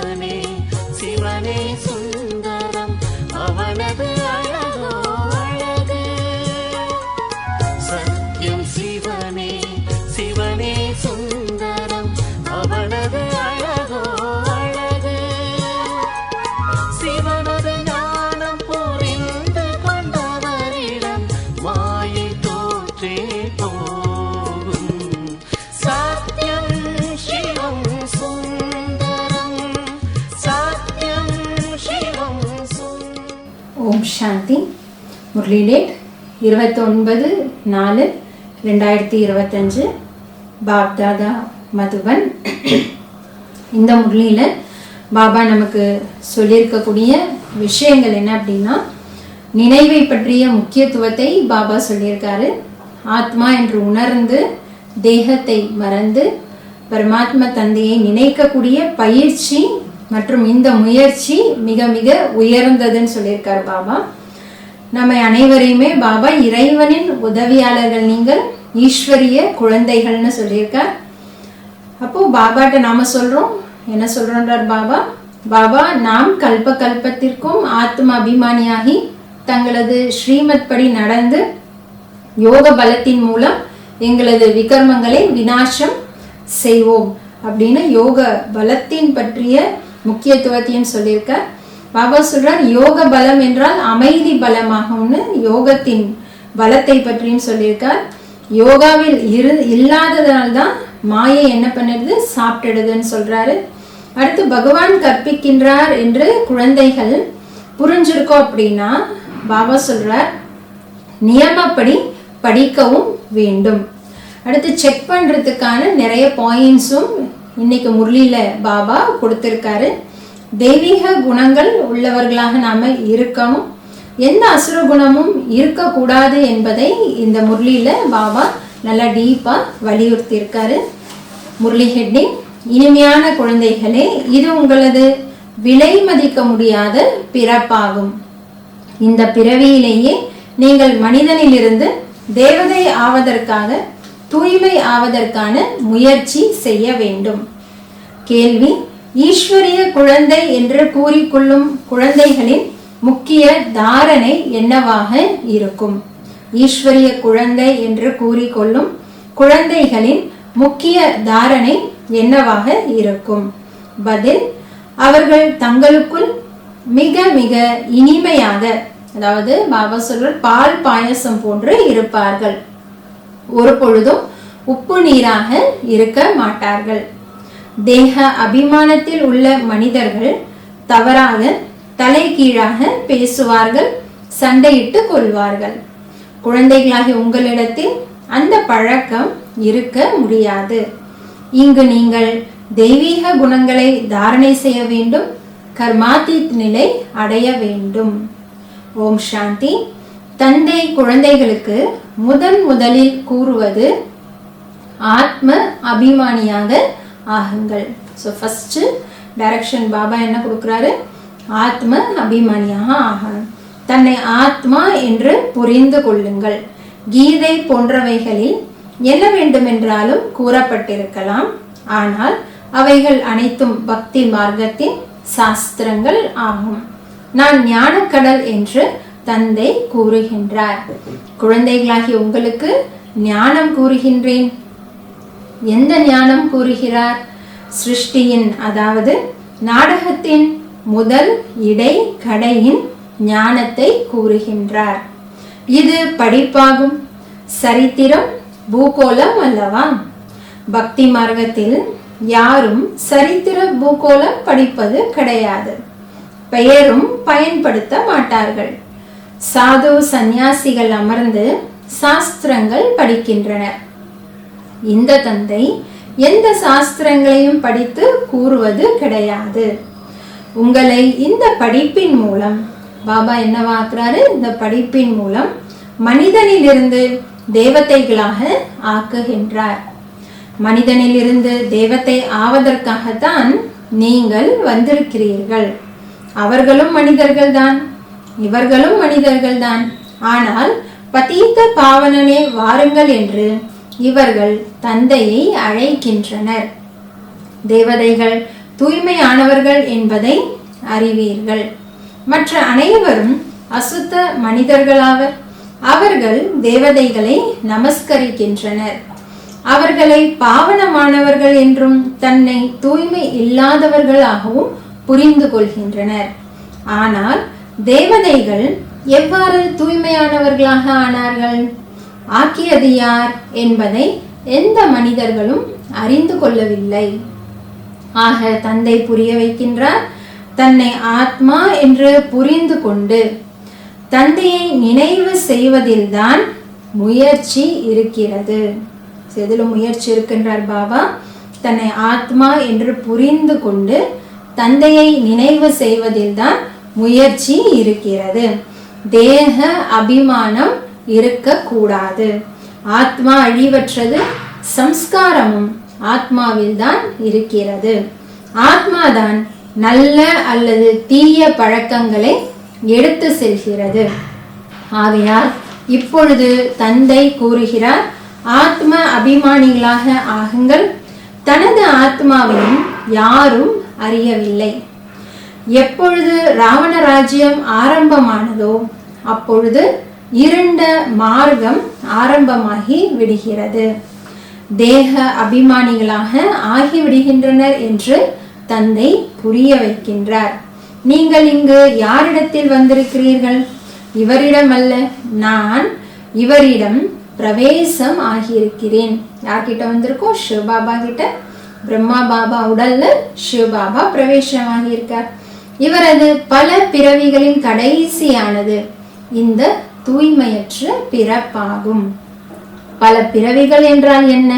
சிவனே சிவனே சுந்தரம் அவனது அழகோ அழகு. சத்யம் சிவனே சிவனே சுந்தரம் அவனது அழகோ அழகு. சிவனது ஞானம் புரிந்து கொண்டவரிடம் மாயை தோற்றே போகும். சத்யம் சிவம் சுந்தரம் சத்யம் சிவம் சுந்தரம். ஓம் சாந்தி. முரளி டேட் 29/4/2025. பாப்தாதா மதுபன். இந்த முரளியில் பாபா நமக்கு சொல்லியிருக்கக்கூடிய விஷயங்கள் என்ன அப்படின்னா, நினைவை பற்றிய முக்கியத்துவத்தை பாபா சொல்லியிருக்காரு. ஆத்மா என்று உணர்ந்து தேகத்தை மறந்து பரமாத்மா தந்தையை நினைக்கக்கூடிய பயிற்சி மற்றும் இந்த முயற்சி மிக மிக உயர்ந்ததுன்னு சொல்லியிருக்காரு பாபா. நம்மை அனைவரையுமே பாபா இறைவனின் உதவியாளர்கள், நீங்கள் ஈஸ்வரிய குழந்தைகள்னு சொல்லியிருக்கார். அப்போ பாபாட்ட நாம சொல்றோம், என்ன சொல்றோன்றார் பாபா? பாபா, நாம் கல்ப கல்பத்திற்கும் ஆத்ம அபிமானியாகி தங்களது ஸ்ரீமத் படி நடந்து யோக பலத்தின் மூலம் எங்களது விகர்மங்களை விநாசம் செய்வோம் அப்படின்னு யோக பலத்தின் பற்றிய முக்கியத்துவத்தையும் சொல்லியிருக்கார். பாபா சொல்றார், யோக பலம் என்றால் அமைதி பலமாகும்னு யோகத்தின் பலத்தை பற்றியும் சொல்லியிருக்கார். யோகாவில் இல்லாததால்தான் மாயை என்ன பண்ணுறது, சாப்பிட்டுடுதுன்னு சொல்றாரு. அடுத்து பகவான் கற்பிக்கின்றார் என்று குழந்தைகள் புரிஞ்சிருக்கோம் அப்படின்னா பாபா சொல்றார், நியமப்படி படிக்கவும் வேண்டும். அடுத்து செக் பண்றதுக்கான நிறைய பாயிண்ட்ஸும் இன்னைக்கு முரளியில பாபா கொடுத்திருக்காரு. தெய்வீக குணங்கள் உள்ளவர்களாக நாம இருக்கணும், எந்த அசுர குணமும் இருக்கக்கூடாது என்பதை இந்த முரளியில பாபா நல்லா டீப்பா வலியுறுத்தி இருக்காரு. முரளி ஹெட்டிங், இனிமையான குழந்தைகளே, இது உங்களது விலை மதிக்க முடியாத பிறப்பாகும். இந்த பிறவியிலேயே நீங்கள் மனிதனிலிருந்து தேவதை ஆவதற்காக, தூய்மை ஆவதற்கான முயற்சி செய்ய வேண்டும். கேள்வி: ஈஸ்வரிய குழந்தை என்று கூறிக்கொள்ளும் குழந்தைகளின் முக்கிய தாரணை என்னவாக இருக்கும்? ஈஸ்வரிய குழந்தை என்று கூறிக்கொள்ளும் குழந்தைகளின் முக்கிய தாரணை என்னவாக இருக்கும்? பதில்: அவர்கள் தங்களுக்குள் மிக மிக இனிமையாக, அதாவது பாபா சொல்ற பால் பாயசம் போன்று இருப்பார்கள். ஒரு பொழுதும் உப்பு நீராக இருக்க மாட்டார்கள். தேக அபிமானத்தில் உள்ள மனிதர்கள் தவறாக தலைகீழாக பேசுவார்கள், சண்டையிட்டு கொள்வார்கள். குழந்தைகளாகிய உங்களிடத்தில் அந்த பழக்கம் இருக்க முடியாது. இங்கு நீங்கள் தெய்வீக குணங்களை தாரணை செய்ய வேண்டும், கர்மாதீத் நிலை அடைய வேண்டும். ஓம் சாந்தி. தந்தை குழந்தைகளுக்கு முதலில் கூறுவது ஆத்ம அபிமானியாக ஆகுங்கள். ஸோ ஃபர்ஸ்ட் டைரக்ஷன் பாபா என்ன கொடுக்குறாரு? ஆத்ம அபிமானியாக ஆகணும். தன்னை ஆத்மா என்று புரிந்து கொள்ளுங்கள். கீதை போன்றவைகளில் என்ன வேண்டுமென்றாலும் கூறப்பட்டிருக்கலாம், ஆனால் அவைகள் அனைத்தும் பக்தி மார்க்கத்தின் சாஸ்திரங்கள் ஆகும். நான் ஞானக்கடல் என்று தந்தை கூறுகின்றார். குழந்தைகளாகிய உங்களுக்கு ஞானம் கூறுகின்றேன். எந்த ஞானம் கூறுகிறார்? சிருஷ்டியின், அதாவது நாடகத்தின் முதல் இடை கடையின் ஞானத்தை கூறுகின்றார். இது படிப்பாகும். சரித்திரம் பூகோளம் அல்லவா? பக்தி மார்க்கத்தில் யாரும் சரித்திர பூகோளம் படிப்பது கிடையாது. பெயரும் பயன்படுத்த மாட்டார்கள். சாது சந்நியாசிகள் அமர்ந்து சாஸ்திரங்கள் படிக்கின்றனர். இந்த தந்தை எந்த சாஸ்திரங்களையும் படித்து கூறுவது கிடையாது. உங்களை இந்த படிப்பின் மூலம் பாபா என்னவாக்குறாரு? இந்த படிப்பின் மூலம் மனிதனிலிருந்து தேவதைகளாக ஆக்குகின்றார். மனிதனிலிருந்து தேவதை ஆவதற்காகத்தான் நீங்கள் வந்திருக்கிறீர்கள். அவர்களும் மனிதர்கள்தான், இவர்களும் மனிதர்கள்தான். ஆனால் பதீத்த பாவனனே வாருங்கள் என்று இவர்கள் தந்தையை அழைக்கின்றனர். தேவதைகள் தூய்மையானவர்கள் என்பதை அறிவீர்கள். மற்ற அனைவரும் அசுத்த மனிதர்களாவர். அவர்கள் தேவதைகளை நமஸ்கரிக்கின்றனர். அவர்களை பாவனமானவர்கள் என்றும் தன்னை தூய்மை இல்லாதவர்களாகவும் புரிந்து கொள்கின்றனர். ஆனால் தேவதைகள் எவ்வாறு தூய்மையானவர்களாக ஆனார்கள்? ஆக்கியது யார் என்பதை எந்த மனிதர்களும் அறிந்து கொள்ளவில்லை. ஆக தந்தை புரிய வைக்கின்றார், தன்னை ஆத்மா என்று புரிந்து கொண்டு தந்தையை நினைவு செய்வதில்தான் முயற்சி இருக்கிறது. எதில் முயற்சி இருக்கின்றார் பாபா? தன்னை ஆத்மா என்று புரிந்து கொண்டு தந்தையை நினைவு செய்வதில்தான் முயற்சி இருக்கிறது. தேக அபிமானம் இருக்கக்கூடாது. ஆத்மா அழிவற்றது. சம்ஸ்காரமும் ஆத்மாவில் தான் இருக்கிறது. ஆத்மாதான் நல்ல அல்லது தீய பழக்கங்களை எடுத்து செல்கிறது. ஆகையால் இப்பொழுது தந்தை கூறுகிறார், ஆத்ம அபிமானிகளாக ஆகுங்கள். தனது ஆத்மாவையும் யாரும் அறியவில்லை. எப்பொழுது ராவண ராஜ்யம் ஆரம்பமானதோ அப்பொழுது இருண்ட மார்க்கம் ஆரம்பமாகி விடுகிறது. தேக அபிமானிகளாக ஆகிவிடுகின்றனர் என்று தந்தை புரிய வைக்கின்றார். நீங்கள் இங்கு யாரிடத்தில் வந்திருக்கிறீர்கள்? இவரிடம் அல்ல, நான் இவரிடம் பிரவேசம் ஆகியிருக்கிறேன். யார்கிட்ட வந்திருக்கோம்? சிவபாபா கிட்ட. பிரம்மா பாபா உடல்ல சிவபாபா பிரவேசம் ஆகியிருக்கார். இவரது பல பிறவிகளின் கடைசியானது இந்த தூய்மையற்ற பிறப்பாகும். பல பிறவிகள் என்றால் என்ன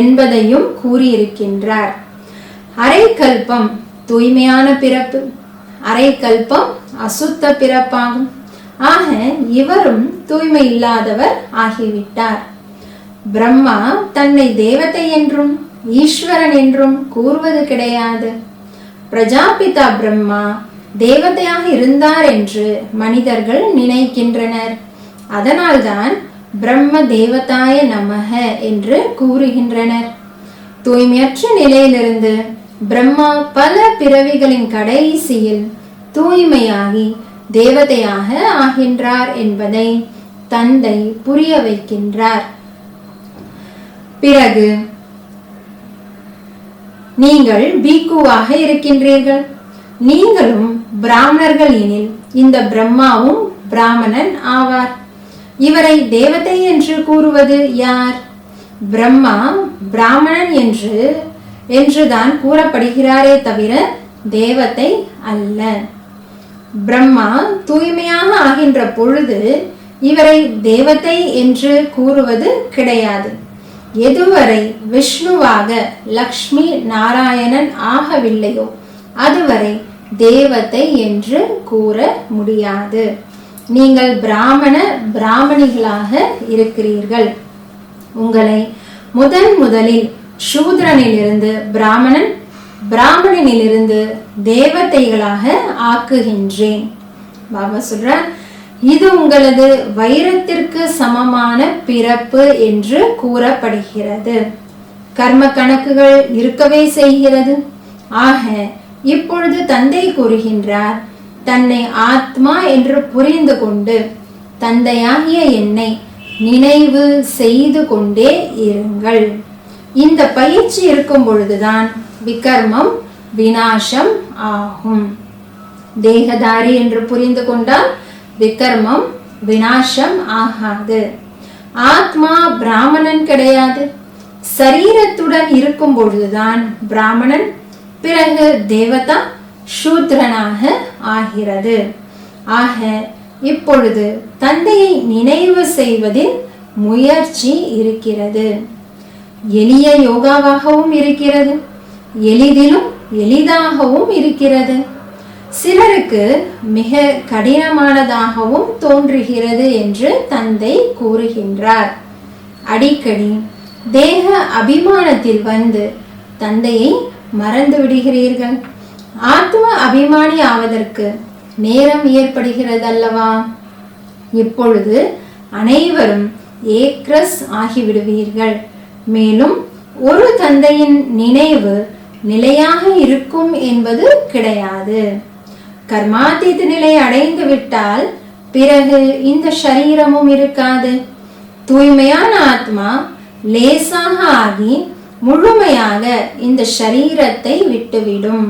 என்பதையும் கூறியிருக்கின்றார். அரை கல்பம் தூய்மையான பிறப்பு, அரை கல்பம் அசுத்த பிறப்பாகும். ஆக இவரும் தூய்மை இல்லாதவர் ஆகிவிட்டார். பிரம்மா தன்னை தேவதை என்றும் ஈஸ்வரன் என்றும் கூறுவது கிடையாது. பிரஜாபிதா பிரம்மா தேவதையாக இருந்தார் என்று மனிதர்கள் நினைக்கின்றனர். அதனால்தான் பிரம்ம தேவதாய நமக என்று கூறுகின்றனர். தூய்மையற்ற நிலையிலிருந்து பிரம்மா பல பிறவிகளின் கடைசியில் தூய்மையாகி தேவதையாக ஆகின்றார் என்பதை தந்தை புரிய வைக்கின்றார். பிறகு நீங்கள் பீக்குவாக இருக்கின்றீர்கள். நீங்களும் பிராமணர்கள் எனில் இந்த பிரம்மாவும் பிராமணன் ஆவார். இவரை தேவதை என்று கூறுவது யார்? பிரம்மா பிராமணன் என்றுதான் கூறப்படுகிறாரே தவிர தேவதை அல்ல. பிரம்மா தூய்மையாக ஆகின்ற பொழுது இவரை தேவதை என்று கூறுவது கிடையாது. எதுவரை விஷ்ணுவாக லக்ஷ்மி நாராயணன் ஆகவில்லையோ அதுவரை தேவதை என்று கூற முடியாது. நீங்கள் பிராமணிகளாக இருக்கிறீர்கள். உங்களை முதலில் சூத்ரனிலிருந்து பிராமணன், பிராமணனிலிருந்து தேவதைகளாக ஆக்குகின்றேன். பாபா சொல்றார், இது உங்களது வைரத்திற்கு சமமான பிறப்பு என்று கூறப்படுகிறது. கர்ம கணக்குகள் இருக்கவே செய்கிறது. ஆக இப்பொழுது தந்தை கூறுகின்றார், தன்னை ஆத்மா என்று புரிந்து கொண்டு தந்தையாகிய என்னை நினைவு செய்து கொண்டே இருங்கள். இந்த பயிற்சி இருக்கும் பொழுதுதான் விகர்மம் விநாசம் ஆகும். தேகதாரி என்று புரிந்து கொண்டால் விகர்மம் விநாசம் ஆகாது. ஆத்மா பிராமணன் கிடையாது. சரீரத்துடன் இருக்கும் பொழுதுதான் பிராமணன், பிறகு தேவதா சூத்ரனாக ஆகிறது. ஆக இப்பொழுது தந்தையை நினைவு செய்வதில் முயற்சி இருக்கிறது. எளிய யோகாவாகவும் இருக்கிறது, எளிதிலும் எளிதாகவும் இருக்கிறது. சிலருக்கு மிக கடினமானதாகவும் தோன்றுகிறது என்று தந்தை கூறுகின்றார். அடிக்கடி தேக அபிமானத்தில் வந்து தந்தையை மறந்து விடுகிறீர்கள். ஆத்ம அபிமானி ஆவதற்கு நேரம் ஏற்படுகிறது அல்லவா? இப்பொழுது அனைவரும் ஏக்ரஸ் ஆகிவிடுவீர்கள். மேலும் ஒரு தந்தையின் நினைவு நிலையாக இருக்கும் என்பது கிடையாது. கர்மாதீத நிலை அடைந்து விட்டால் பிறகு இந்த சரீரமும் இருக்காது. தூய்மையான ஆத்மா லேசாக ஆகி முழுமையாக இந்த சரீரத்தை விட்டுவிடும்.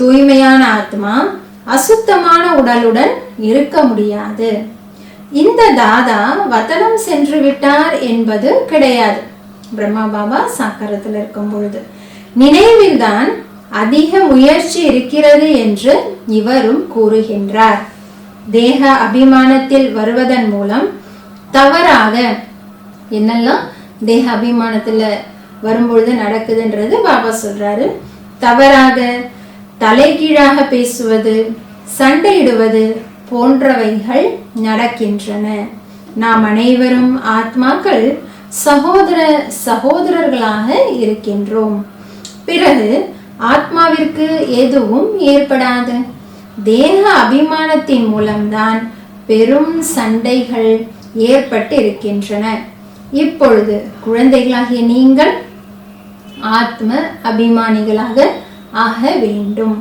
தூய்மையான ஆத்மா அசுத்தமான உடலுடன் இருக்க முடியாது. இந்த தாதா வதனம் சென்று விட்டார் என்பது கிடையாது. பிரம்மா பாபா சாக்கரத்தில் இருக்கும் பொழுது நினைவில் தான் அதிக முயற்சி இருக்கிறது என்று இவரும் கூறுகின்றார். தேக அபிமானத்தில் வருவதன் மூலம் தவறாக என்னெல்லாம் தேக அபிமானத்துல வரும்பொழுது நடக்குதுன்றது பாபா சொல்றாரு. தவறாக தலைகீழாக பேசுவது, சண்டையிடுவது போன்றவைகள் நடக்கின்றன. நாம் அனைவரும் ஆத்மாக்கள் சகோதரர்களாக இருக்கின்றோம். பிறகு ஆத்மாவிற்கு எதுவும் ஏற்படாது. தேக அபிமானத்தின் மூலம்தான் பெரும் சண்டைகள் ஏற்பட்டு இருக்கின்றன. இப்பொழுது குழந்தைகளாகிய நீங்கள் ஆத்ம அபிமானிகளாக ஆக வேண்டும்.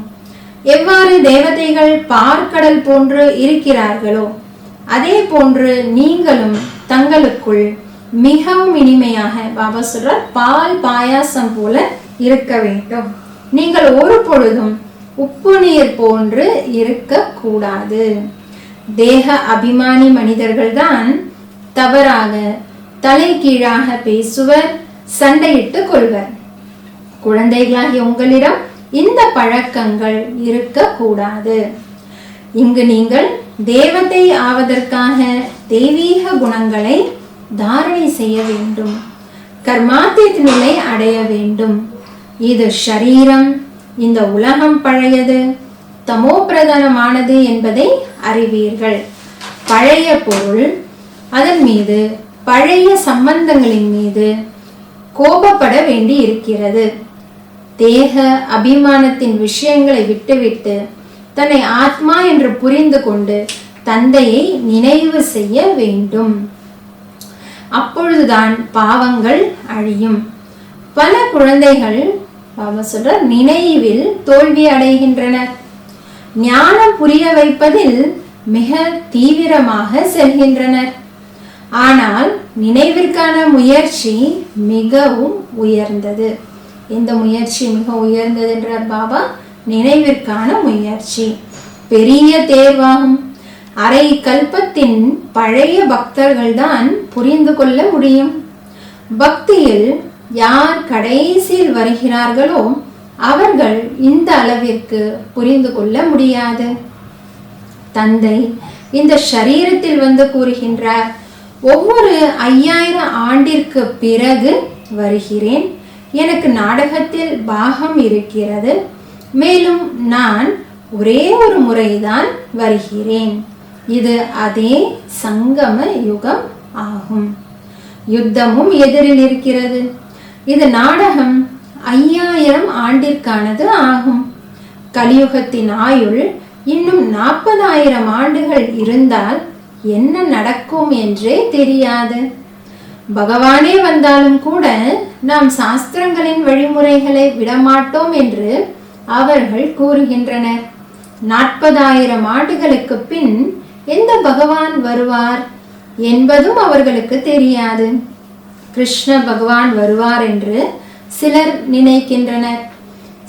எவ்வாறு தேவதைகள் பார்க்கடல் போன்று இருக்கிறார்களோ அதே போன்று நீங்களும் தங்களுக்குள் மிகவும் இனிமையாக, பாபா சொல்றார், பால் பாயாசம் போல இருக்க வேண்டும். நீங்கள் ஒரு பொழுதும் உப்பு நீர் போன்று இருக்க கூடாது. தேக அபிமானி மனிதர்கள் தான் தவறாக தலை கீழாக பேசுவர், சண்டையிட்டு கொள்வர். குழந்தைகளாகிய உங்களிடம் இந்த பழக்கங்கள் இருக்க கூடாது. இங்கு நீங்கள் தேவதை ஆவதற்காக தெய்வீக குணங்களை தாரணை செய்ய வேண்டும். கர்மாத்தீத் நிலை அடைய வேண்டும். இது ஷரீரம், இந்த உலகம் பழையது, தமோ பிரதானமானது என்பதை அறிவீர்கள். பழைய பொருள், அதன் மீது பழைய சம்பந்தங்களின் மீது கோபப்பட வேண்டி இருக்கிறது. தேக அபிமானத்தின் விஷயங்களை விட்டுவிட்டு தன்னை ஆத்மா என்று புரிந்து கொண்டு தந்தையை நினைவு செய்ய வேண்டும். அப்பொழுதுதான் பாவங்கள் அழியும். பல குழந்தைகள் பாபா சொல்ற நினைவில் தோல்வி அடைகின்றனர். ஞானம் புரிய வைப்பதில் மிக தீவிரமாக செல்கின்றனர். ஆனால் நினைவிற்கான முயற்சி மிகவும் உயர்ந்தது. இந்த முயற்சி மிக உயர்ந்தது என்றார் பாபா. நினைவிற்கான முயற்சி பெரிய தேர்வாகும். அரை கல்பத்தின் பழைய பக்தர்கள் தான் புரிந்து கொள்ள முடியும். பக்தியில் யார் கடைசியில் வருகிறார்களோ அவர்கள் இந்த அளவிற்கு புரிந்து கொள்ள முடியாது. தந்தை இந்த சரீரத்தில் வந்து கூறுகின்றார், ஒவ்வொரு 5000 ஆண்டிற்கு பிறகு வருகிறேன். எனக்கு நாடகத்தில் பாகம் இருக்கிறது. மேலும் நான் ஒரே ஒரு முறைதான் வருகிறேன். இது அதே சங்கம யுகம் ஆகும். யுத்தமும் எதிரில் இருக்கிறது. இது நாடகம் 5000 ஆண்டிற்கானது ஆகும். கலியுகத்தின் ஆயுள் இன்னும் 40,000 ஆண்டுகள் இருந்தால் என்ன நடக்கும் என்றே தெரியாது. பகவானே வந்தாலும் கூட நாம் சாஸ்திரங்களின் வழிமுறைகளை விடமாட்டோம் என்று அவர்கள் கூறுகின்றனர். 40,000 ஆண்டுகளுக்கு பின் எந்த பகவான் வருவார் என்பதும் அவர்களுக்கு தெரியாது. கிருஷ்ண பகவான் வருவார் என்று சிலர் நினைக்கின்றனர்.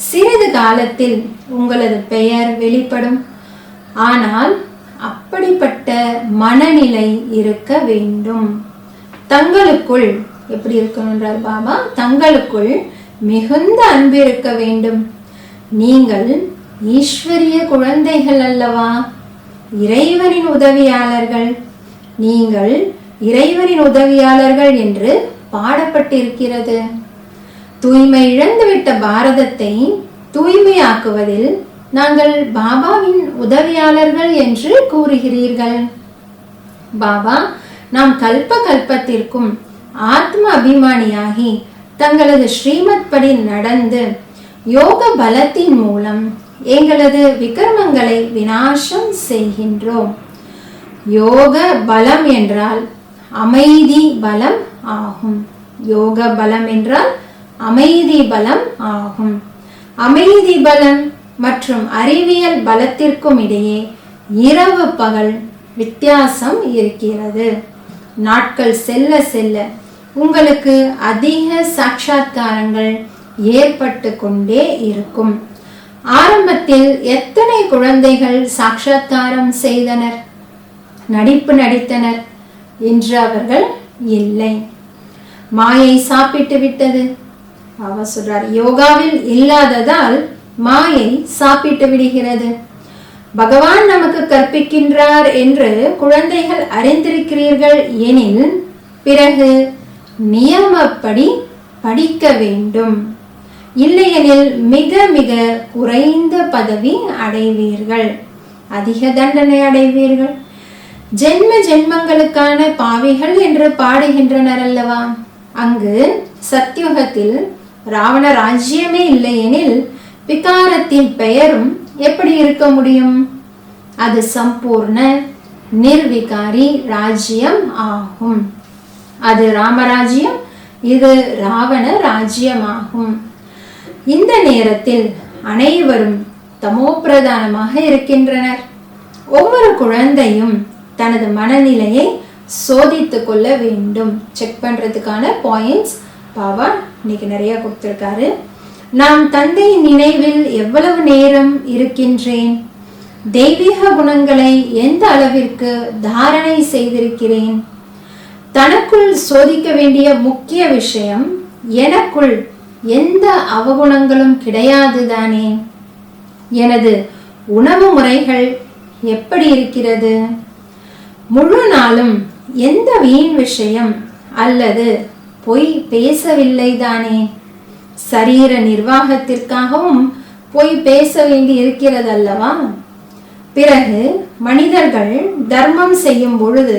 சிறிது காலத்தில் உங்களது பெயர் வெளிப்படும். ஆனால் அப்படிப்பட்ட மனநிலை இருக்க வேண்டும். தங்களுக்குள் எப்படி இருக்கணும்ன்றார் பாபா, தங்களுக்குள் மிகுந்த அன்பு இருக்க வேண்டும். நீங்கள் ஈஸ்வரிய குழந்தைகள் அல்லவா, இறைவனின் உதவியாளர்கள். நீங்கள் இறைவனின் உதவியாளர்கள் என்று பாடப்பட்டிருக்கிறது. தூய்மை இழந்துவிட்ட பாரதத்தை தூய்மையாக்குவதில் நாங்கள் பாபாவின் உதவியாளர்கள் என்று கூறுகிறீர்கள். பாபா, நாம் கல்ப கல்பத்திற்கும் ஆத்ம அபிமானியாகி தங்களது ஸ்ரீமத் படி நடந்து யோக பலத்தின் மூலம் எங்களது விக்ரமங்களை விநாசம் செய்கின்றோம். யோக பலம் என்றால் அமைதி பலம் ஆகும். யோக பலம் என்றால் அமைதி பலம் ஆகும். அமைதி பலம் மற்றும் அறிவியல் பலத்திற்கும் இடையே இரவு பகல் வித்தியாசம் இருக்கிறது. நாட்கள் செல்ல செல்ல உங்களுக்கு அதிக சாட்சாத்காரங்கள் ஏற்பட்டு கொண்டே இருக்கும். ஆரம்பத்தில் எத்தனை குழந்தைகள் சாட்சாத்காரம் செய்தனர், நடிப்பு நடித்தனர்? இன்று அவர்கள் இல்லை. மாயை சாப்பிட்டு விட்டது. அவர் சொல்றார், யோகாவில் இல்லாததால் மாயை சாப்பிட்டு விடுகிறது. பகவான் நமக்கு கற்பிக்கின்றார் என்று குழந்தைகள் அறிந்திருக்கிறீர்கள் எனில் பிறகு நியமப்படி படிக்க வேண்டும். இல்லையெனில் மிக மிக குறைந்த பதவி அடைவீர்கள், அதிக தண்டனை அடைவீர்கள். ஜென்ம ஜென்மங்களுக்கான பாவிகள் என்று பாடுகின்றனர் அல்லவா? அங்கு சத்யுகத்தில் ராவண ராஜ்யமே இல்லையெனில் விகாரத்தின் பெயரும் எப்படி இருக்க முடியும்? அது சம்பூர்ண நிர்விகாரி ராஜ்யம் ஆகும். அது ராமராஜ்யம், இது ராவண ராஜ்யமாகும். இந்த நேரத்தில் அனைவரும் தமோபிரதானமாக இருக்கின்றனர். ஒவ்வொரு குழந்தையும் தனது மனநிலையை சோதித்து கொள்ள வேண்டும். செக் பண்றதுக்கான பாயிண்ட்ஸ் பாபா இன்னைக்கு நிறைய கொடுத்திருக்காரு. நான் தந்தை நினைவில் எவ்வளவு நேரம் இருக்கின்றேன்? தெய்வீக குணங்களை எந்த அளவிற்கு தாரணை செய்திருக்கிறேன்? தனக்குள் சோதிக்க வேண்டிய முக்கிய விஷயம், எனக்குள் எந்த அவகுணங்களும் கிடையாது தானே? எனது உணவு முறைகள் எப்படி இருக்கிறது? முழு நாளும் எந்த வீண் விஷயம் அல்லது பொய் பேசவில்லை தானே? சரீர நிர்வாகத்திற்காகவும் பொய் பேச வேண்டி இருக்கிறது அல்லவா? பிறகு மனிதர்கள் தர்மம் செய்யும் பொழுது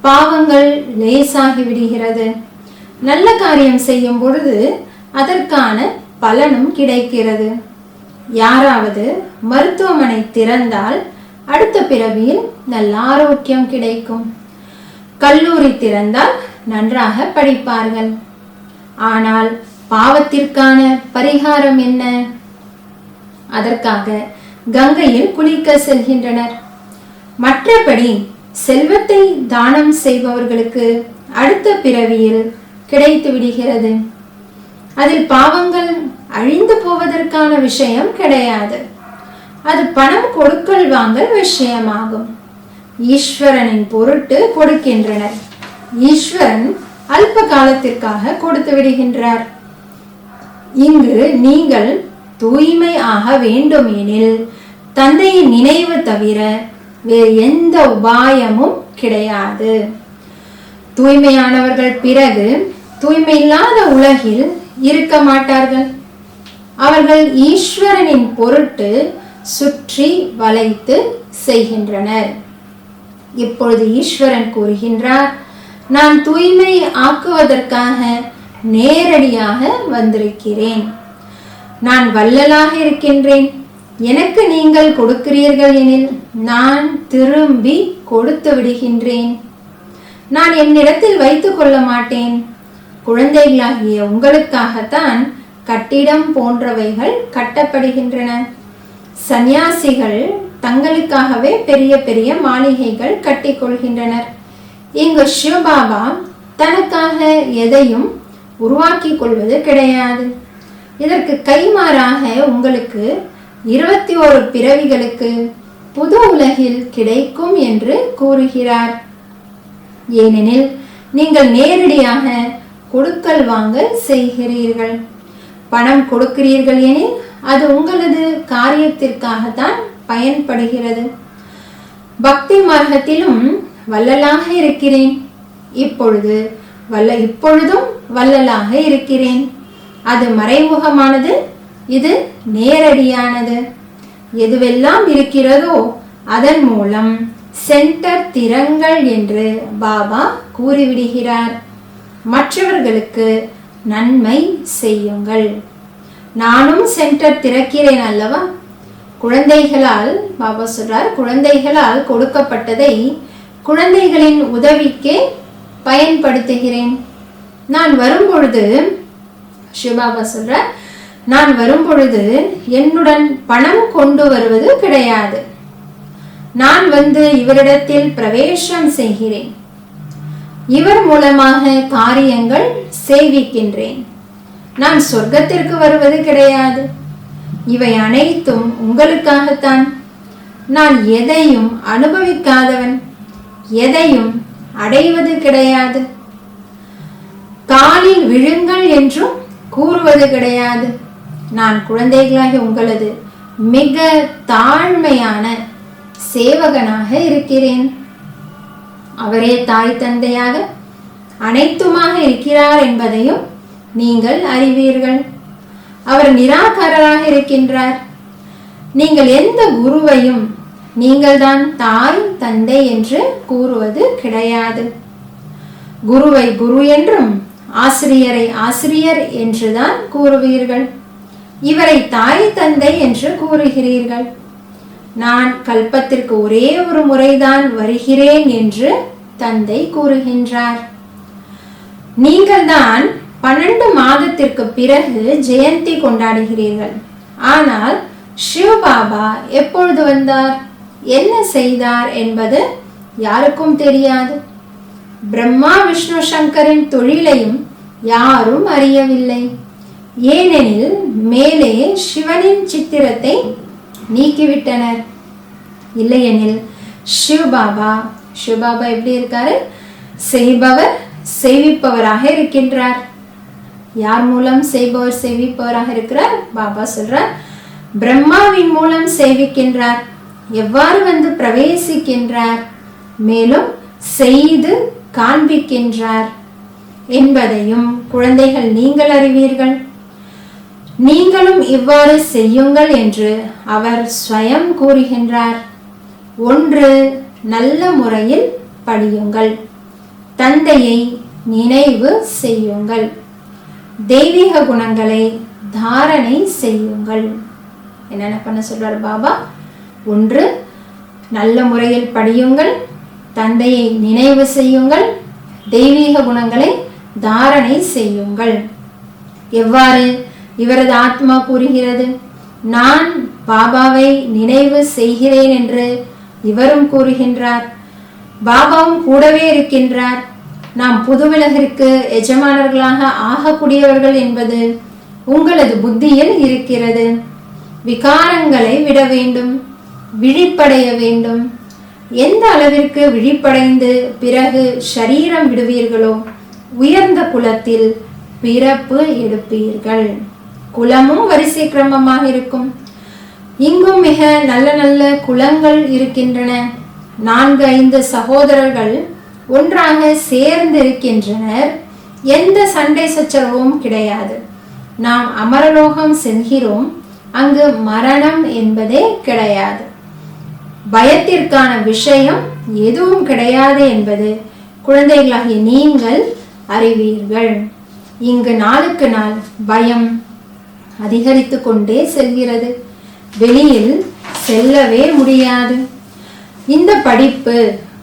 பாவங்கள் லேசாகி விடுகிறது. நல்ல காரியம் செய்யும் பொழுது அதற்கான பலனும் கிடைக்கிறது. யாராவது மருத்துவமனை திறந்தால் அடுத்த பிறவியில் நல்ல ஆரோக்கியம் கிடைக்கும். கல்லூரி திறந்தால் நன்றாக படிப்பார்கள். ஆனால் பாவத்திற்கான பரிகாரம் என்ன? அதற்காக கங்கையில் குளிக்க செல்கின்றனர். மற்றபடி செல்வத்தை தானம் செய்பவர்களுக்கு அடுத்த பிறவியில் கிடைத்து விடுகிறது. அதில் பாவங்கள் அழிந்து போவதற்கான விஷயம் கிடையாது. அது பணம் கொடுக்கல் வாங்கல் விஷயமாகும். ஈஸ்வரனின் பொருட்டு கொடுக்கின்றனர். ஈஸ்வரன் அல்ப காலத்திற்காக கொடுத்து விடுகின்றார். இங்கு நீங்கள் தூய்மை ஆக வேண்டும் எனில் தந்தையின் நினைவு தவிர வேறு எந்த உபாயமும் கிடையாது. தூய்மையானவர்கள் பிறகு தூய்மை இல்லாத உலகில் இருக்க மாட்டார்கள். அவர்கள் ஈஸ்வரனின் பொருட்டு சுற்றி வளைத்து செய்கின்றனர். இப்பொழுது ஈஸ்வரன் கூறுகின்றார், நான் தூய்மை ஆக்குவதற்காக நேரடியாக வந்திருக்கிறேன். நான் வள்ளலாக இருக்கின்றேன். எனக்கு நீங்கள் கொடுக்கிறீர்கள் எனில் நான் திரும்பி கொடுத்து விடுகின்றேன். நான் என்னிடத்தில் வைத்துக் கொள்ள மாட்டேன். குழந்தைகளாகிய உங்களுக்காகத்தான் கட்டிடம் போன்றவைகள் கட்டப்படுகின்றன. சந்நியாசிகள் தங்களுக்காகவே பெரிய பெரிய மாளிகைகள் கட்டிக் கொள்கின்றனர். இங்கு சிவபாபா தனக்காக எதையும் உருவாக்கி கொள்வது கிடையாது. இதற்கு கைமாறாக உங்களுக்கு 21 பிறவிகளுக்கு புது உலகில் கிடைக்கும் என்று கூறுகிறார். ஏனெனில் நீங்கள் நேரடியாக கொடுக்கல் வாங்கல் செய்கிறீர்கள். பணம் கொடுக்கிறீர்கள் எனில் அது உங்களது காரியத்திற்காகத்தான் பயன்படுகிறது. பக்தி மார்க்கத்திலும் வள்ளலாக இருக்கிறேன். இப்பொழுதும் வள்ளலாக இருக்கிறேன். அது மறைமுகமானது, இது நேரடியானது. எதுவெல்லாம் இருக்கிறதோ அதன் மூலம் சென்டர் திறங்கள் என்று பாபா கூறிவிடுகிறார். மற்றவர்களுக்கு நன்மை செய்யுங்கள். நானும் சென்டர் திறக்கிறேன் அல்லவா? குழந்தைகளால், பாபா சொல்றார், குழந்தைகளால் கொடுக்கப்பட்டதை குழந்தைகளின் உதவிக்கே பயன்படுத்துகிறேன். நான் வரும்பொழுது சிவபாபா சொல்றார், நான் வரும்பொழுது என்னுடன் பணம் கொண்டு வருவது கிடையாது. நான் வந்து இவரிடத்தில் பிரவேசம் செய்கிறேன். இவர் மூலமாக காரியங்கள் செய்விக்கின்றேன். நான் சொர்க்கத்திற்கு வருவது கிடையாது. இவை அனைத்தும் உங்களுக்காகத்தான். நான் எதையும் அனுபவிக்காதவன், எதையும் அடைவது கிடையாது. காலில் விழுங்கள் என்றும் கூறுவது கிடையாது. நான் குழந்தைகளாகி உங்களது மிக தாழ்மையான சேவகனாக இருக்கிறேன். அவரே தாய் தந்தையாக அனைத்துமாக இருக்கிறார் என்பதையும் நீங்கள் அறிவீர்கள். அவர் நிராகாரராக இருக்கின்றார். நீங்கள் எந்த குருவையும் நீங்கள்தான் தாய் தந்தை என்று கூறுவது கிடையாது. குருவை குரு என்றும் ஆசிரியரை ஆசிரியர் என்றுதான் கூறுவீர்கள். இவரை தாய் தந்தை என்று கூறுகிறீர்கள். நான் கல்பத்திற்கு ஒரே ஒரு முறைதான் வருகிறேன் என்று தந்தை கூறுகின்றார். நீங்கள் தான் 12 மாதத்திற்கு பிறகு ஜெயந்தி கொண்டாடுகிறீர்கள். ஆனால் சிவபாபா எப்பொழுது வந்தார், என்ன செய்தார் என்பது யாருக்கும் தெரியாது. பிரம்மா விஷ்ணு சங்கரின் தொழிலையும் யாரும் அறியவில்லை. ஏனெனில் மேலே சிவனின் சித்திரத்தை நீக்கிவிட்டனர். இல்லையெனில் சிவபாபா எப்படி இருக்காரு? செய்பவர் செய்விப்பவராக இருக்கின்றார். யார் மூலம் செய்பவர் செய்விப்பவராக இருக்கிறார்? பாபா சொல்றார், பிரம்மாவின் மூலம் செய்விக்கின்றார். எவ்வாறு வந்து பிரவேசிக்கின்றார், மேலும் செய்து காண்பிக்கின்றார் என்பதையும் குழந்தைகள் நீங்கள் அறிவீர்கள். நீங்களும் இவ்வாறு செய்யுங்கள் என்று அவர் ஸ்வயம் கூறுகின்றார். ஒன்று, நல்ல முறையில் படியுங்கள், தந்தையை நினைவு செய்யுங்கள், தெய்வீக குணங்களை தாரணை செய்யுங்கள். என்னென்ன பண்ண சொல்றார் பாபா? ஒன்று, நல்ல முறையில் படியுங்கள், தந்தையை நினைவு செய்யுங்கள், தெய்வீக குணங்களை தாரணை செய்யுங்கள். எவ்வாறு இவரது ஆத்மா கூறுகிறது, நான் பாபாவை நினைவு செய்கிறேன் என்று இவரும் கூறுகின்றார். பாபாவும் கூடவே இருக்கின்றார். நாம் புதுவுலகிற்கு எஜமானர்களாக ஆகக்கூடியவர்கள் என்பது உங்களது புத்தியில் இருக்கிறது. விகாரங்களை விட வேண்டும், விழிப்படைய வேண்டும். எந்த அளவிற்கு விழிப்படைந்து பிறகு ஷரீரம் விடுவீர்களோ உயர்ந்த குலத்தில் பிறப்பு எடுப்பீர்கள். குலமும் வரிசை கிரமமாக இருக்கும். இங்கும் மிக நல்ல நல்ல குலங்கள் இருக்கின்றன. 4-5 சகோதரர்கள் ஒன்றாக சேர்ந்து இருக்கின்றனர். எந்த சண்டை சச்சரவும் கிடையாது. நாம் அமரலோகம் செல்கிறோம். அங்கு மரணம் என்பதே கிடையாது. பயத்திற்கான விஷயம் எதுவும் கிடையாது என்பது குழந்தைகளாகிய நீங்கள் அறிவீர்கள். இங்கு நாளுக்கு நாள் பயம் அதிகரித்து கொண்டே செல்கிறது. வெளியில் செல்லவே முடியாது. இந்த படிப்பு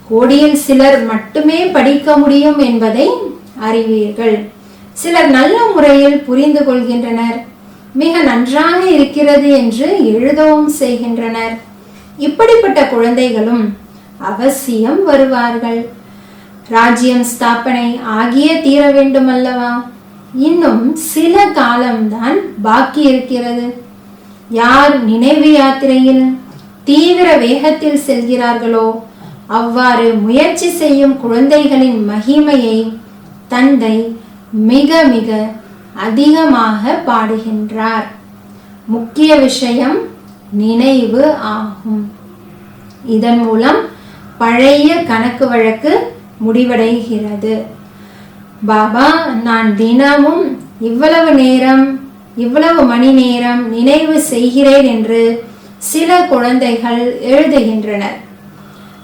கோடியில் சிலர் மட்டுமே படிக்க முடியும் என்பதை அறிவீர்கள். சிலர் நல்ல முறையில் புரிந்து கொள்கின்றனர். மிக நன்றாக இருக்கிறது என்று எழுதவும் செய்கின்றனர். இப்படிப்பட்ட குழந்தைகளும் அவசியம் வருவார்கள். ராஜ்யம் ஸ்தாபனை ஆகிய தீர வேண்டும் அல்லவா? இன்னும் சில காலம்தான் பாக்கி இருக்கிறது. யார் நினைவு யாத்திரையில் தீவிர வேகத்தில் செல்கிறார்களோ அவ்வாறு முயற்சி செய்யும் குழந்தைகளின் மகிமையை தந்தை மிக மிக அதிகமாக பாடுகின்றார். முக்கிய விஷயம் நினைவு ஆகும். இதன் மூலம் பழைய கணக்கு வழக்கு முடிவடைகிறது. பாபா, நான் தினமும் இவ்வளவு மணி நேரம் நினைவு செய்கிறேன் என்று சில குழந்தைகள் எழுதுகின்றனர்.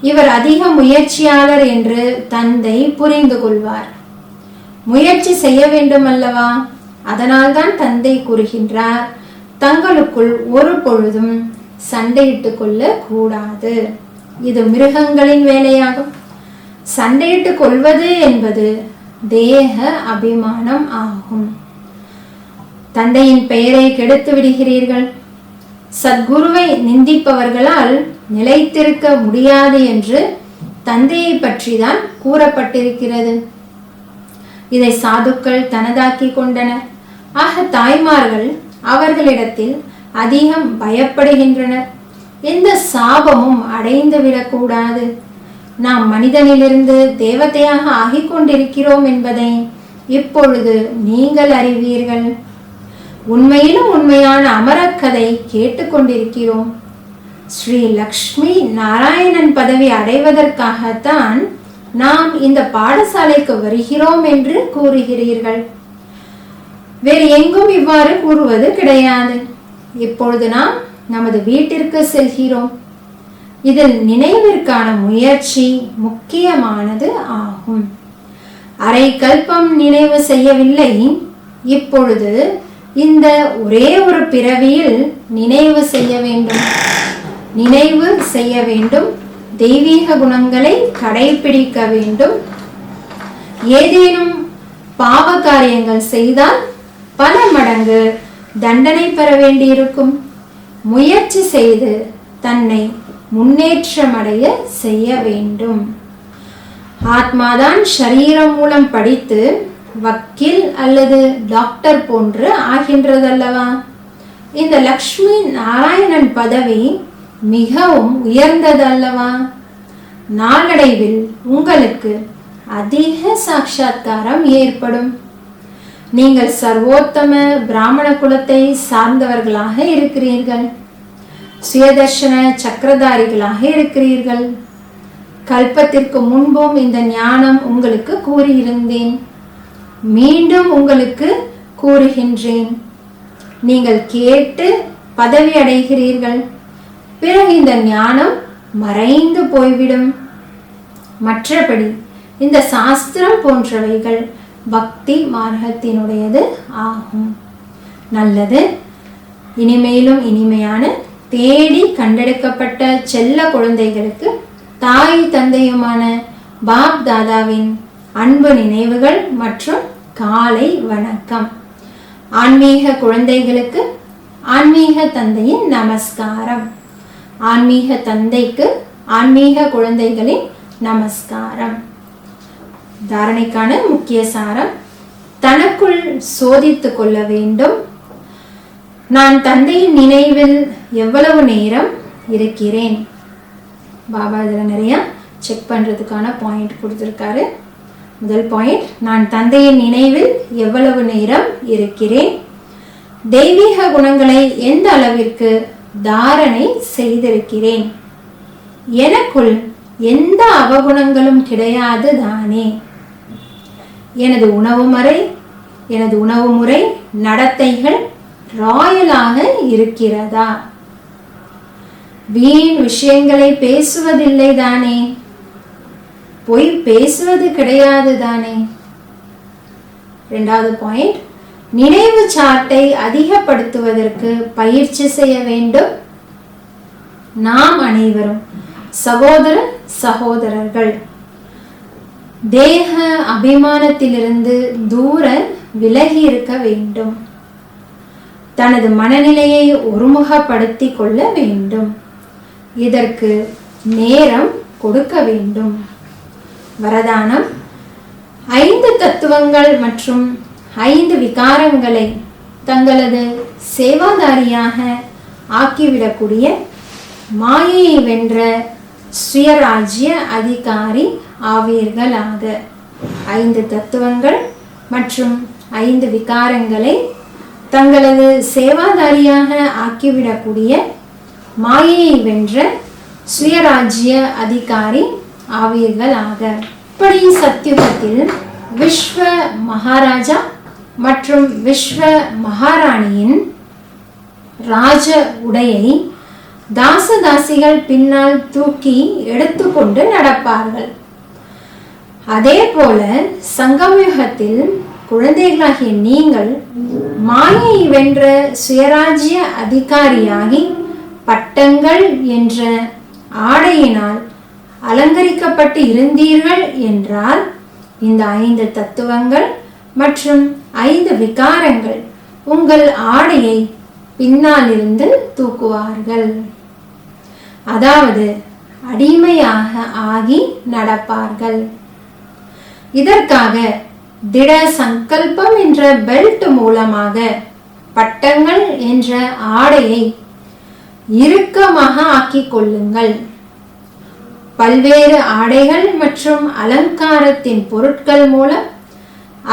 இவர் அதிக முயற்சியாளர் என்று தந்தை புரிந்து கொள்வார். முயற்சி செய்ய வேண்டும் அல்லவா? அதனால்தான் தந்தை கூறுகின்றார், தங்களுக்குள் ஒரு பொழுதும் சண்டையிட்டுக் கொள்ள கூடாது. இது மிருகங்களின் வேலையாகும். சண்டையிட்டுக் கொள்வது என்பது தேக அபிமானம் ஆகும். தந்தையின் பெயரை கெடுத்து விடுகிறீர்கள். சத்குருவை நிந்திப்பவர்களால் நிலைத்திருக்க முடியாது என்று தந்தையை பற்றி தான் கூறப்பட்டிருக்கிறது. இதை சாதுக்கள் தனதாக்கி கொண்டனர். ஆக தாய்மார்கள் அவர்களிடத்தில் அதிகம் பயப்படுகின்றனர். எந்த சாபமும் அடைந்து விடக்கூடாது. நாம் மனிதனிலிருந்து தேவதையாக ஆகிக் கொண்டிருக்கிறோம் என்பதை இப்பொழுது நீங்கள் அறிவீர்கள். உண்மையிலும் உண்மையான அமரக்கதை கேட்டுக்கொண்டிருக்கிறோம். ஸ்ரீ லக்ஷ்மி நாராயணன் பதவி அடைவதற்காகத்தான் நாம் இந்த பாடசாலைக்கு வருகிறோம் என்று கூறுகிறீர்கள். வேறு எங்கும் இவ்வாறு கூறுவது கிடையாது. இப்பொழுது நாம் நமது வீட்டிற்கு செல்கிறோம். இதில் நினைவிற்கான முயற்சி முக்கியமானது ஆகும். அரை கல்பம் நினைவு செய்யவில்லை. இப்பொழுது இந்த ஒரே ஒரு பிறவியில் நினைவு செய்ய வேண்டும். நினைவு செய்ய வேண்டும். தெய்வீக குணங்களை கடைபிடிக்க வேண்டும். ஏதேனும் பாவ காரியங்கள் செய்தால் பல மடங்கு தண்டனை பெற வேண்டியிருக்கும். முயற்சி செய்து தன்னை முன்னேற்றமடைய செய்ய வேண்டும். ஆத்மாதான் ஷரீரம் மூலம் படித்து வக்கீல் அல்லது டாக்டர் போன்று ஆகின்றதல்லவா? இந்த லக்ஷ்மி நாராயணன் பதவி மிகவும் உயர்ந்தது அல்லவா? நாளடைவில் உங்களுக்கு அதிக சாட்சாத்காரம் ஏற்படும். நீங்கள் சர்வோத்தம பிராமண குலத்தை சார்ந்தவர்களாக இருக்கிறீர்கள். சுயதர்ஷன சக்கரதாரிகளாக இருக்கிறீர்கள். கல்பத்திற்கு முன்பும் இந்த ஞானம் உங்களுக்கு கூறியிருந்தேன். மீண்டும் உங்களுக்கு கூறுகின்றேன். நீங்கள் கேட்டு பதவி அடைகிறீர்கள். பிறகு இந்த ஞானம் மறைந்து போய்விடும். மற்றபடி இந்த சாஸ்திரம் போன்றவைகள் பக்தி மார்க்கத்தினுடையது ஆகும். நல்லது. இனிமேலும் இனிமையான தேடி கண்டெடுக்கப்பட்ட செல்ல குழந்தைகளுக்கு தாய் தந்தையுமான பாப் தாதாவின் அன்பு நினைவுகள் மற்றும் காலை வணக்கம். ஆன்மீக குழந்தைகளுக்கு ஆன்மீக தந்தையின் நமஸ்காரம். ஆன்மீக தந்தைக்கு ஆன்மீக குழந்தைகளின் நமஸ்காரம். தாரணைக்கான முக்கிய சாரம்: தனக்குள் சோதித்து கொள்ள வேண்டும். நான் தந்தையின் நினைவில் எவ்வளவு நேரம் இருக்கிறேன்? பாபா இதில் நிறைய செக் பண்ணுறதுக்கான பாயிண்ட் கொடுத்துருக்காரு. முதல் பாயிண்ட், நான் தந்தையின் நினைவில் எவ்வளவு நேரம் இருக்கிறேன். தெய்வீக குணங்களை எந்த அளவிற்கு தாரணை செய்திருக்கிறேன். எனக்குள் எந்த அவகுணங்களும் கிடையாது தானே. எனது உணவு முறை நடத்தைகள் ராயலாக இருக்கிறதா? வீண் விஷயங்களை பேசுவதில்லை தானே. பொய் பேசுவது கிடையாது தானே. இரண்டாவது பாயிண்ட், நினைவு சாட்டை அதிகப்படுத்துவதற்கு பயிற்சி செய்ய வேண்டும். நாம் அனைவரும் சகோதர சகோதரர்கள். தேக அபிமானத்திலிருந்து தூர விலகி இருக்க வேண்டும். தனது மனநிலையை ஒருமுகப்படுத்திக் கொள்ள வேண்டும். இதற்கு நேரம் கொடுக்க வேண்டும். வரதானம்: 5 தத்துவங்கள் மற்றும் 5 விகாரங்களை தங்களது சேவாதாரியாக ஆக்கிவிடக்கூடிய மாயையை வென்ற சுயராஜ்ய அதிகாரி ஆவீர்களாக. 5 தத்துவங்கள் மற்றும் 5 விகாரங்களை தங்களது சேவாதாரியாக ஆக்கிவிடக்கூடிய மாயையை வென்ற சுயராஜ்ய அதிகாரி ஆவீர்களாக. இப்படி சத்யுகத்தில் விஸ்வ மகாராஜா மற்றும் விஸ்வ மகாராணியின் ராஜ உடையை தாசதாசிகள் பின்னால் தூக்கி எடுத்துக்கொண்டு நடப்பார்கள். அதே போல சங்கமயுகத்தில் குழந்தைகளாகிய நீங்கள் மாயை வென்ற சுயராஜ்ய அதிகாரியாகி பட்டங்கள் என்ற ஆடையினால் அலங்கரிக்கப்பட்டு இருந்தீர்கள் என்றால் இந்த 5 தத்துவங்கள் மற்றும் 5 விகாரங்கள் உங்கள் ஆடையை பின்னாலிருந்து தூக்குவார்கள். அதாவது அடிமையாக ஆகி நடப்பார்கள். இதற்காக திட சங்கல்பம் என்ற பெல்ட் மூலமாக பட்டங்கள் என்ற ஆடையை இறுக்கமாக ஆக்கிக் கொள்ளுங்கள். பல்வேறு ஆடைகள் மற்றும் அலங்காரத்தின் பொருட்கள் மூலம்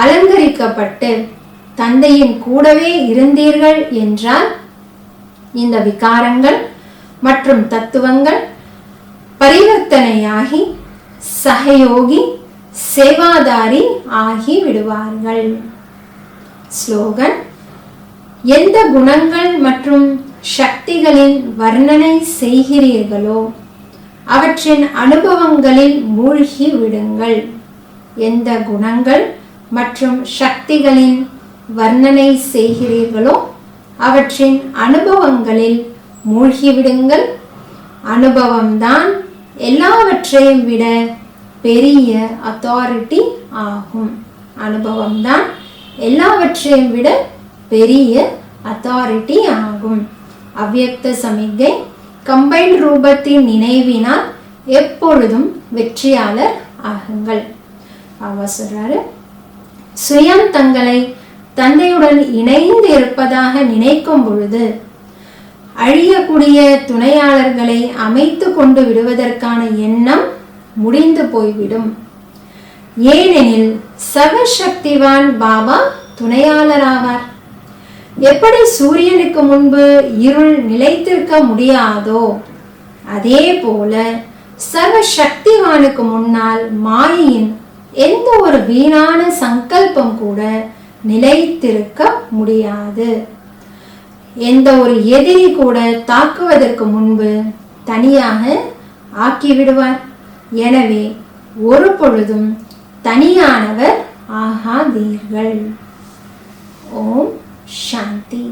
அலங்கரிக்கப்பட்டு தந்தையின் கூடவே இருந்தீர்கள் என்றால் இந்த விகாரங்கள் மற்றும் தத்துவங்கள் பரிவர்த்தனையாகி சகயோகி சேவாதாரி ஆகி விடுவார்கள். ஸ்லோகன்: எந்த குணங்கள் மற்றும் சக்திகளின் வர்ணனை செய்கிறீர்களோ அவற்றின் அனுபவங்களில் மூழ்கி விடுங்கள். எந்த குணங்கள் மற்றும் சக்திகளின் வர்ணனை செய்கிறீர்களோ அவற்றின் அனுபவங்களில் மூழ்கிவிடுங்கள். அனுபவம்தான் எல்லாவற்றையும் விட பெரிய அத்தாரிட்டி ஆகும். அனுபவம்தான் எல்லாவற்றையும் விட பெரிய அத்தாரிட்டி ஆகும். அவ்யக்த சமிக்கை கம்பைன்ட் ரூபத்தின் நினைவினால் எப்பொழுதும் வெற்றியாளர் ஆகுங்கள். பாபா சொல்றாரு, சுயம் தங்களை தந்தையுடன் இணைந்து இருப்பதாக நினைக்கும் பொழுது அழியக்கூடிய துணையாளர்களை அமைத்து கொண்டு விடுவதற்கான எண்ணம் முடிந்து போய்விடும். ஏனெனில் சர்வசக்திவான் பாபா துணையாளராவார். எப்படி சூரியனுக்கு முன்பு இருள் நிலைத்திருக்க முடியாதோ அதே போல சர்வசக்திவானுக்கு முன்னால் மாயையின் எந்த ஒரு வீணான சங்கல்பம் கூட நிலைத்திருக்க முடியாது. எந்த ஒரு எதிரி கூட தாக்குவதற்கு முன்பு தனியாக ஆக்கிவிடுவார். எனவே ஒரு பொழுதும் தனியானவர் ஆகாதீர்கள். ஓம் சாந்தி.